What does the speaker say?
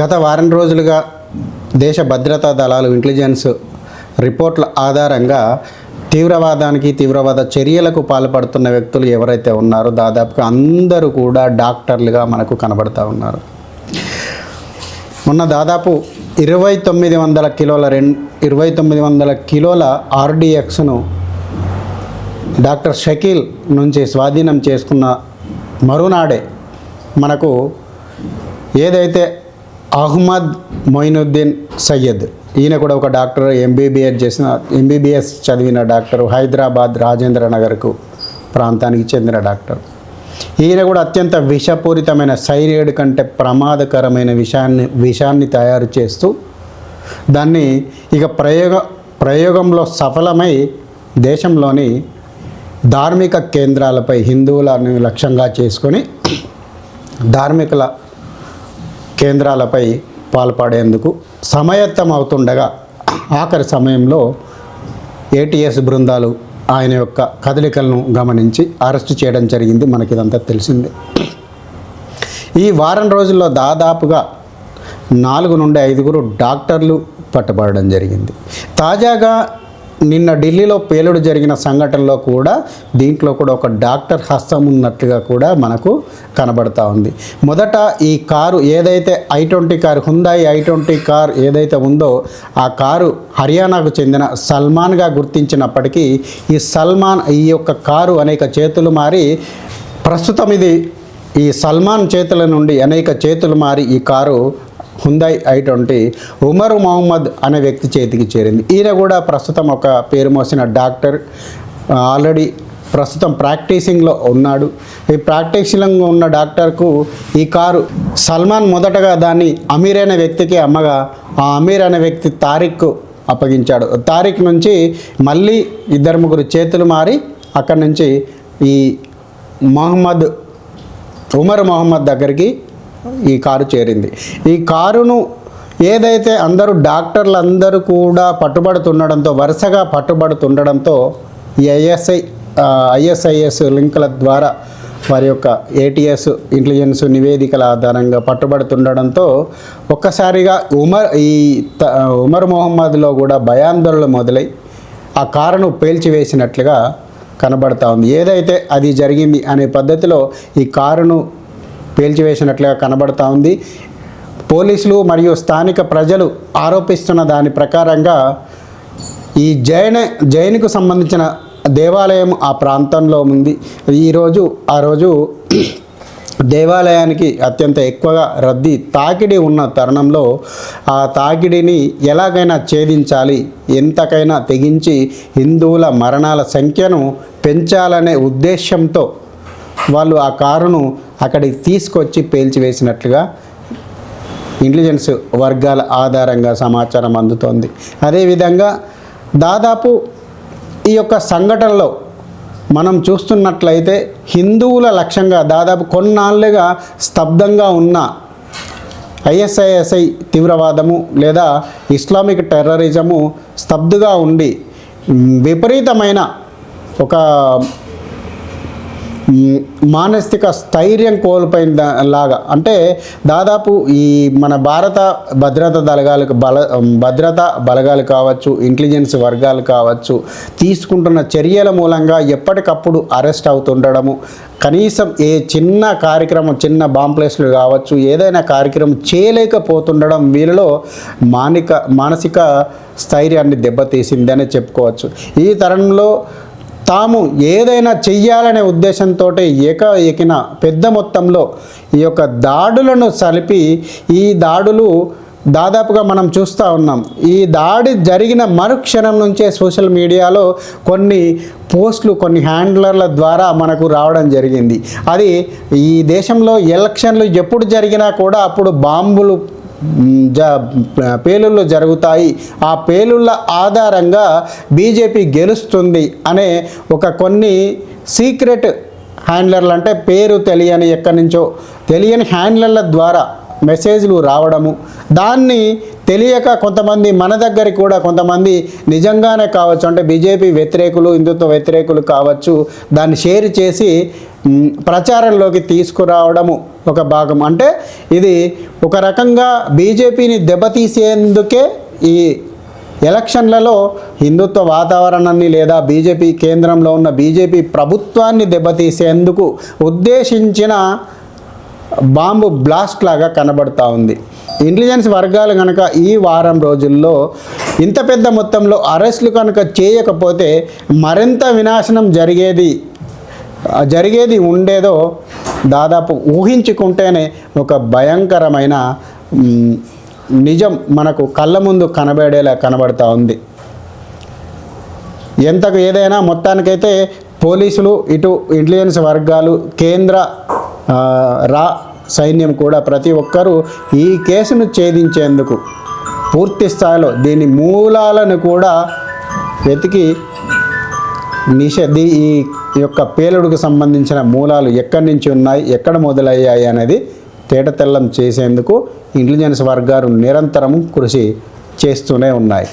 గత వారం రోజులుగా దేశ భద్రతా దళాలు ఇంటెలిజెన్స్ రిపోర్ట్ల ఆధారంగా తీవ్రవాద చర్యలకు పాల్పడుతున్న వ్యక్తులు ఎవరైతే ఉన్నారో దాదాపుగా అందరూ కూడా డాక్టర్లుగా మనకు కనబడతా ఉన్నారు. మొన్న దాదాపు 2900 కిలోల ఆర్డిఎక్స్ను డాక్టర్ షకీల్ నుంచి స్వాధీనం చేసుకున్న మరునాడే మనకు ఏదైతే అహ్మద్ మొయినుద్దీన్ సయ్యద్, ఈయన కూడా ఒక డాక్టర్, ఎంబీబీఎస్ చదివిన డాక్టరు, హైదరాబాద్ రాజేంద్ర నగర్కు ప్రాంతానికి చెందిన డాక్టర్. ఈయన కూడా అత్యంత విషపూరితమైన సైనైడ్ కంటే ప్రమాదకరమైన విషాన్ని తయారు చేస్తూ దాన్ని ఇక ప్రయోగంలో సఫలమై దేశంలోని ధార్మిక కేంద్రాలపై హిందువులను లక్ష్యంగా చేసుకొని ధార్మికుల కేంద్రాలపై పాల్పడేందుకు సమాయత్తం అవుతుండగా ఆఖరి సమయంలో ఏటీఎస్ బృందాలు ఆయన యొక్క కదలికలను గమనించి అరెస్టు చేయడం జరిగింది. మనకిదంతా తెలిసిందే. ఈ వారం రోజుల్లో దాదాపుగా 4 నుండి 5 డాక్టర్లు పట్టుబడడం జరిగింది. తాజాగా నిన్న ఢిల్లీలో పేలుడు జరిగిన సంఘటనలో కూడా దీంట్లో కూడా ఒక డాక్టర్ హస్తం ఉన్నట్లుగా కూడా మనకు కనబడతా ఉంది. మొదట ఈ కారు ఏదైతే i20 కారు, హుందాయి i20 కారు ఏదైతే ఉందో ఆ కారు హర్యానాకు చెందిన సల్మాన్గా గుర్తించినప్పటికీ ఈ యొక్క కారు అనేక చేతులు మారి ప్రస్తుతం ఈ సల్మాన్ చేతుల నుండి అనేక చేతులు మారి ఈ కారు హుందాయి i20 ఉమర్ మొహమ్మద్ అనే వ్యక్తి చేతికి చేరింది. ఈయన కూడా ప్రస్తుతం ఒక పేరు మోసిన డాక్టర్, ఆల్రెడీ ప్రస్తుతం ప్రాక్టీసింగ్లో ఉన్నాడు. ఈ ప్రాక్టీసింగ్లో ఉన్న డాక్టర్కు ఈ కారు సల్మాన్ మొదటగా దాన్ని అమీర్ అనే వ్యక్తికి అమ్మగా ఆ అమీర్ అనే వ్యక్తి తారిక్ అప్పగించాడు. తారిక్ నుంచి మళ్ళీ 2-3 చేతులు మారి అక్కడి నుంచి ఈ ఉమర్ మొహమ్మద్ దగ్గరికి ఈ కారు చేరింది. ఈ కారును ఏదైతే అందరూ డాక్టర్లు అందరూ కూడా వరుసగా పట్టుబడుతుండడంతో ఈ ఐఎస్ఐఎస్ లింకుల ద్వారా వారి యొక్క ఏటీఎస్ ఇంటెలిజెన్స్ నివేదికల ఆధారంగా పట్టుబడుతుండడంతో ఒక్కసారిగా ఉమర్ మొహమ్మద్లో కూడా భయాందోళనలు మొదలై ఆ కారును పేల్చివేసినట్లుగా కనబడతా ఉంది. ఏదైతే అది జరిగింది అనే పద్ధతిలో ఈ కారును పేల్చివేసినట్లుగా కనబడతా ఉంది. పోలీసులు మరియు స్థానిక ప్రజలు ఆరోపిస్తున్న దాని ప్రకారంగా ఈ జైన్కు సంబంధించిన దేవాలయం ఆ ప్రాంతంలో ఉంది. ఆ రోజు దేవాలయానికి అత్యంత ఎక్కువగా తాకిడి ఉన్న తరుణంలో ఆ తాకిడిని ఎలాగైనా ఛేదించాలి, ఎంతకైనా తెగించి హిందువుల మరణాల సంఖ్యను పెంచాలనే ఉద్దేశంతో వాళ్ళు ఆ కారును అక్కడికి తీసుకొచ్చి పేల్చివేసినట్లుగా ఇంటెలిజెన్స్ వర్గాల ఆధారంగా సమాచారం అందుతోంది. అదేవిధంగా దాదాపు ఈ యొక్క సంఘటనలో మనం చూస్తున్నట్లయితే హిందువుల లక్ష్యంగా దాదాపు కొన్నాళ్ళుగా స్తబ్దంగా ఉన్న ఐఎస్ఐఎస్ఐ తీవ్రవాదము లేదా ఇస్లామిక్ టెర్రరిజము స్తబ్దుగా ఉండి విపరీతమైన ఒక మానసిక స్థైర్యం కోల్పోయిన లాగా, అంటే దాదాపు ఈ మన భారత భద్రతా బలగాలు కావచ్చు, ఇంటెలిజెన్స్ వర్గాలు కావచ్చు, తీసుకుంటున్న చర్యల మూలంగా ఎప్పటికప్పుడు అరెస్ట్ అవుతుండడము, కనీసం ఏ చిన్న కార్యక్రమం, చిన్న బాంబ్ ప్లేస్లు కావచ్చు, ఏదైనా కార్యక్రమం చేయలేకపోతుండడం వీరిలో మానసిక స్థైర్యాన్ని దెబ్బతీసిందని చెప్పుకోవచ్చు. ఈ తరుణంలో తాము ఏదైనా చెయ్యాలనే ఉద్దేశంతో ఏకన పెద్ద మొత్తంలో ఈ యొక్క దాడులను సలిపి ఈ దాడులు దాదాపుగా మనం చూస్తూ ఉన్నాం. ఈ దాడి జరిగిన మరుక్షణం నుంచే సోషల్ మీడియాలో కొన్ని పోస్టులు, కొన్ని హ్యాండ్లర్ల ద్వారా మనకు రావడం జరిగింది. అది ఈ దేశంలో ఎలక్షన్లు ఎప్పుడు జరిగినా కూడా అప్పుడు బాంబులు పేలుళ్ళు జరుగుతాయి, ఆ పేలుళ్ళ ఆధారంగా బీజేపీ గెలుస్తుంది అనే కొన్ని సీక్రెట్ హ్యాండ్లర్లు, అంటే పేరు తెలియని ఎక్కడి నుంచో తెలియని హ్యాండ్లర్ల ద్వారా మెసేజ్లు రావడము, దాన్ని తెలియక కొంతమంది మన దగ్గరికి కూడా కొంతమంది నిజంగానే కావచ్చు, అంటే బీజేపీ వ్యతిరేకులు, హిందుత్వ వ్యతిరేకులు కావచ్చు, దాన్ని షేర్ చేసి ప్రచారంలోకి తీసుకురావడము ఒక భాగం. అంటే ఇది ఒక రకంగా బీజేపీని దెబ్బతీసేందుకే ఈ ఎలక్షన్లలో హిందుత్వ వాతావరణాన్ని లేదా బీజేపీ కేంద్రంలో ఉన్న బీజేపీ ప్రభుత్వాన్ని దెబ్బతీసేందుకు ఉద్దేశించిన బాంబు బ్లాస్ట్ లాగా కనబడుతూ ఉంది. ఇంటెలిజెన్స్ వర్గాలు కనుక ఈ వారం రోజుల్లో ఇంత పెద్ద మొత్తంలో అరెస్టులు కనుక చేయకపోతే మరింత వినాశనం జరిగేది ఉండేదో దాదాపు ఊహించుకుంటేనే ఒక భయంకరమైన నిజం మనకు కళ్ళ ముందు కనబడేలా కనబడుతూ ఉంది. ఎంతకు ఏదైనా మొత్తానికైతే పోలీసులు, ఇటు ఇంటెలిజెన్స్ వర్గాలు, కేంద్ర సైన్యం కూడా ప్రతి ఒక్కరూ ఈ కేసును ఛేదించేందుకు పూర్తి స్థాయిలో దీని మూలాలను కూడా వెతికి ఈ యొక్క పేలుడుకు సంబంధించిన మూలాలు ఎక్కడి నుంచి ఉన్నాయి, ఎక్కడ మొదలయ్యాయి అనేది తేటతెల్లం చేసేందుకు ఇంటెలిజెన్స్ వర్గాలు నిరంతరం కృషి చేస్తూనే ఉన్నాయి.